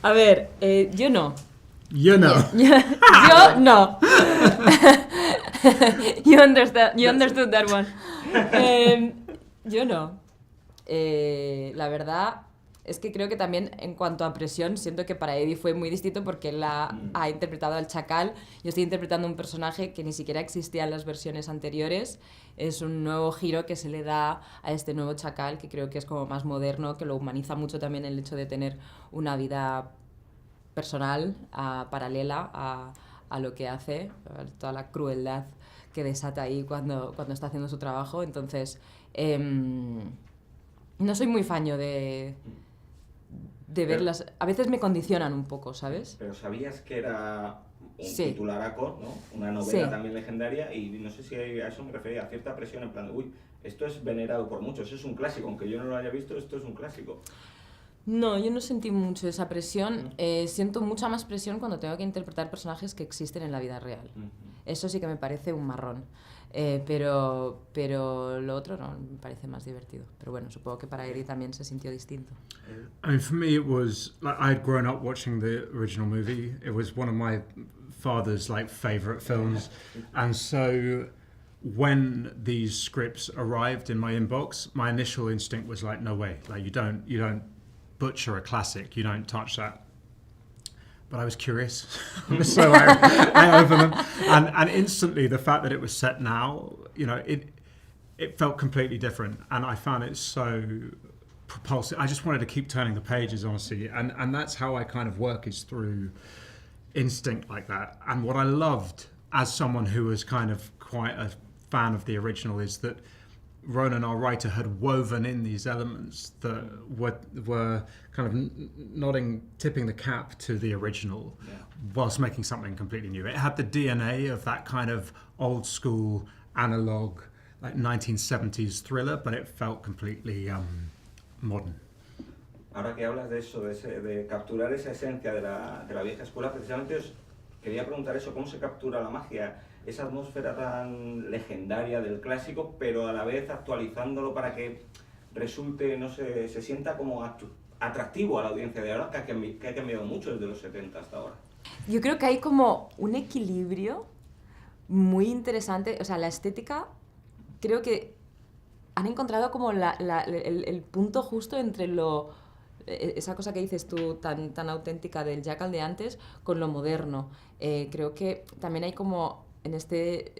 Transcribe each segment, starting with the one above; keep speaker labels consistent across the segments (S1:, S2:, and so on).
S1: A ver, yo no.
S2: You know.
S1: Yo no. You understood that one. Yo no. La verdad es que creo que también en cuanto a presión, siento que para Eddie fue muy distinto porque él ha interpretado al Chacal. Yo estoy interpretando un personaje que ni siquiera existía en las versiones anteriores. Es un nuevo giro que se le da a este nuevo Chacal, que creo que es como más moderno, que lo humaniza mucho también el hecho de tener una vida personal, paralela a lo que hace, a toda la crueldad que desata ahí cuando está haciendo su trabajo. Entonces, no soy muy fan yo de verlas. A veces me condicionan un poco, ¿sabes?
S3: Pero sabías que era un
S1: Sí.
S3: titularaco, ¿no? Una novela
S1: Sí.
S3: también legendaria, y no sé si a eso me refería, a cierta presión en plan de, uy, esto es venerado por muchos, es un clásico, aunque yo no lo haya visto, esto es un clásico.
S1: No, yo no sentí mucho esa presión. Siento mucha más presión cuando tengo que interpretar personajes que existen en la vida real. Eso sí que me parece un marrón. Pero lo otro no, me parece más divertido. Pero bueno, supongo que para Eddie también se sintió distinto.
S2: I mean, for me, it was like I had grown up watching the original movie. It was one of my father's favorite films, and so when these scripts arrived in my inbox, my initial instinct was like, no way, like you don't butcher a classic, you don't touch that. But I was curious, so I opened them, and instantly the fact that it was set now, it felt completely different, and I found it so propulsive. I just wanted to keep turning the pages, honestly, and that's how I kind of work, is through instinct like that. And what I loved, as someone who was kind of quite a fan of the original, is that Ronan, our writer, had woven in these elements that were kind of tipping the cap to the original, whilst making something completely new. It had the DNA of that kind of old school analog, like 1970s thriller, but it felt completely modern.
S3: Ahora que hablas de eso, de capturar esa esencia de la vieja escuela, precisamente os quería preguntar eso, ¿cómo se captura la magia? Esa atmósfera tan legendaria del clásico, pero a la vez actualizándolo para que resulte, no sé, se sienta como atractivo a la audiencia de ahora, que ha cambiado mucho desde los 70 hasta ahora.
S1: Yo creo que hay como un equilibrio muy interesante. O sea, la estética, creo que han encontrado como el punto justo entre esa cosa que dices tú tan auténtica del Jackal de antes con lo moderno. Creo que también hay como en este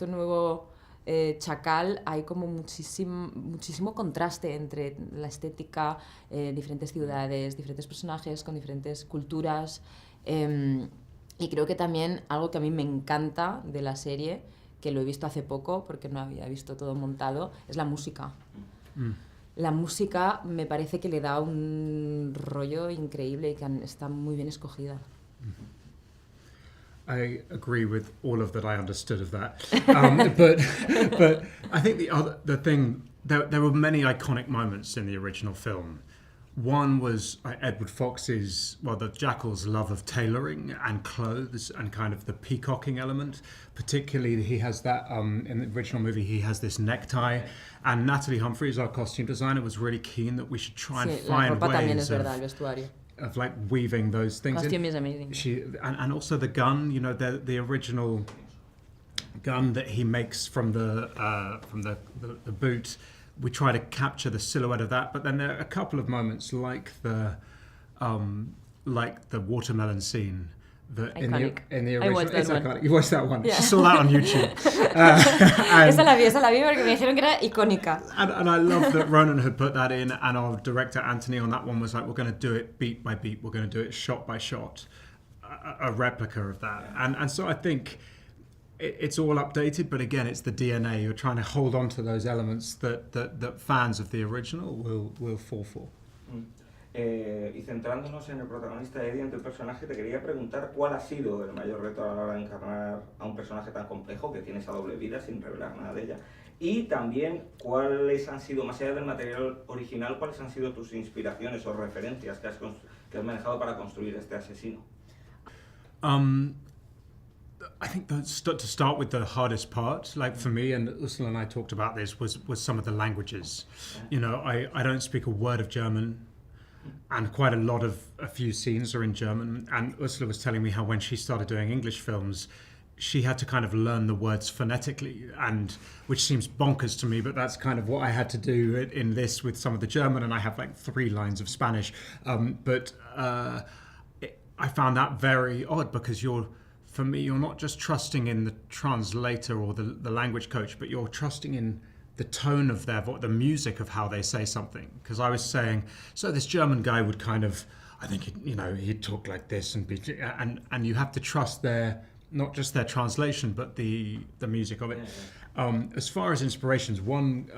S1: nuevo Chacal hay como muchísimo contraste entre la estética, diferentes ciudades, diferentes personajes con diferentes culturas, y creo que también algo que a mí me encanta de la serie, que lo he visto hace poco porque no había visto todo montado, es la música. La música me parece que le da un rollo increíble y que está muy bien escogida.
S2: I agree with all of that I understood of that. But I think the thing, there were many iconic moments in the original film. One was Edward Fox's, the Jackal's love of tailoring and clothes and kind of the peacocking element. Particularly, he has that, in the original movie, he has this necktie. And Natalie Humphreys, our costume designer, was really keen that we should try and find ways of weaving those things.
S1: Costume is amazing.
S2: And also the gun, the original gun that he makes from the boot. We try to capture the silhouette of that, but then there are a couple of moments like the watermelon scene that in the original.
S1: I watched that one.
S2: Iconic. You watched that one. Yeah. She saw that on YouTube.
S1: Esa la vi porque me dijeron que era icónica.
S2: And I love that Ronan had put that in, and our director Anthony on that one was like, we're going to do it beat by beat. We're going to do it shot by shot, a replica of that. And so I think it's all updated, but again, it's the DNA. You're trying to hold on to those elements that fans of the original will fall for.
S3: Y centrándonos en el protagonista Eddie, en tu personaje, te quería preguntar cuál ha sido el mayor reto a la hora de encarnar a un personaje tan complejo que tiene esa doble vida sin revelar nada de ella, y también cuáles han sido, más allá del material original, cuáles han sido tus inspiraciones o referencias que has manejado para construir este asesino.
S2: I think to start with the hardest part, like for me, and Ursula and I talked about this, was some of the languages. I don't speak a word of German. and quite a few scenes are in German. And Ursula was telling me how when she started doing English films, she had to kind of learn the words phonetically, and which seems bonkers to me, but that's kind of what I had to do in this with some of the German, and I have like 3 lines of Spanish. I found that very odd, because for me, you're not just trusting in the translator or the language coach, but you're trusting in the tone of their voice, the music of how they say something. Because I was saying, so this German guy would kind of, I think, he'd talk like this and you have to trust not just their translation, but the music of it. As far as inspirations, one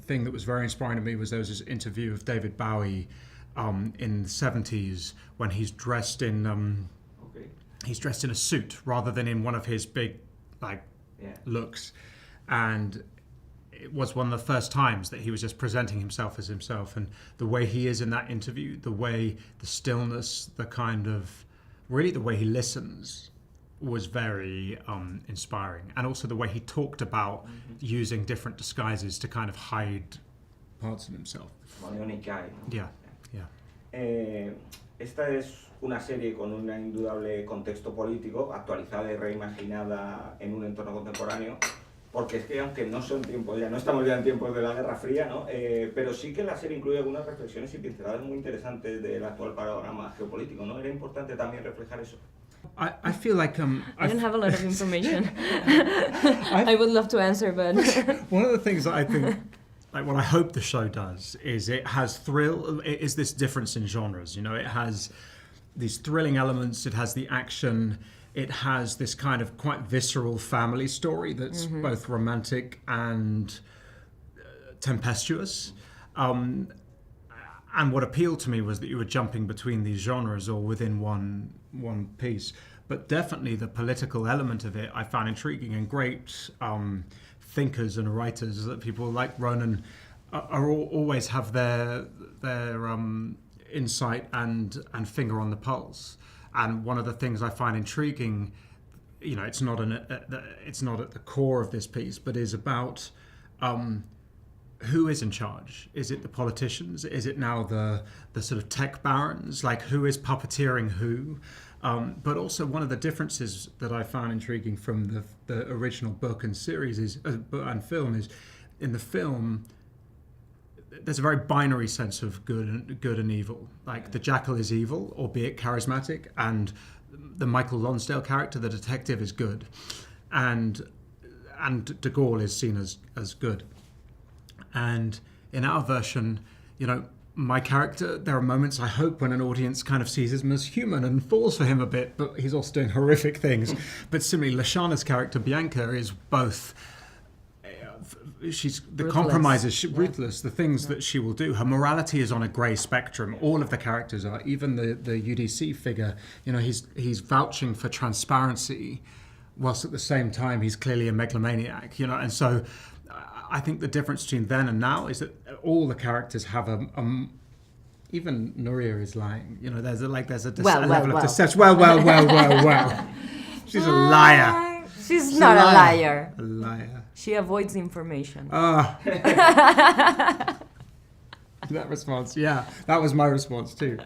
S2: thing that was very inspiring to me was there was this interview of David Bowie in the 70s when he's dressed in a suit rather than in one of his big looks, and it was one of the first times that he was just presenting himself as himself, and the way he is in that interview, the stillness, the way he listens was very inspiring, and also the way he talked about using different disguises to kind of hide parts of himself. Yeah.
S3: Esta es una serie con un indudable contexto político, actualizada y reimaginada en un entorno contemporáneo, porque es que aunque no son tiempos, ya no estamos ya en tiempos de la Guerra Fría, ¿no? Pero sí que la serie incluye algunas reflexiones y pinceladas muy interesantes del actual panorama geopolítico, ¿no? Era importante también reflejar eso.
S2: I feel like
S1: I don't have a lot of information. I would love to answer, but
S2: one of the things that I think, like what I hope the show does, is it has it is this difference in genres. It has these thrilling elements, it has the action, it has this kind of quite visceral family story that's both romantic and tempestuous. And what appealed to me was that you were jumping between these genres or within one piece. But definitely the political element of it I found intriguing, and great thinkers and writers, that people like Ronan always have their insight and finger on the pulse. And one of the things I find intriguing, it's not at the core of this piece, but is about who is in charge. Is it the politicians? Is it now the sort of tech barons? Like, who is puppeteering who? But also one of the differences that I found intriguing from the original book and series and film is, in the film, there's a very binary sense of good and evil. Like, the Jackal is evil, albeit charismatic, and the Michael Lonsdale character, the detective, is good, and de Gaulle is seen as good. And in our version, my character, there are moments, I hope, when an audience kind of sees him as human and falls for him a bit, but he's also doing horrific things. But similarly, Lashana's character, Bianca, is both, she's the
S1: ruthless.
S2: Compromises, ruthless, the things that she will do. Her morality is on a grey spectrum. All of the characters are, even the UDC figure, he's vouching for transparency, whilst at the same time he's clearly a megalomaniac, and so I think the difference between then and now is that all the characters have even Nuria is lying. There's a level of deception. Well. She's a liar.
S1: She's not a liar.
S2: A liar.
S1: She avoids information.
S2: That response, yeah. That was my response too.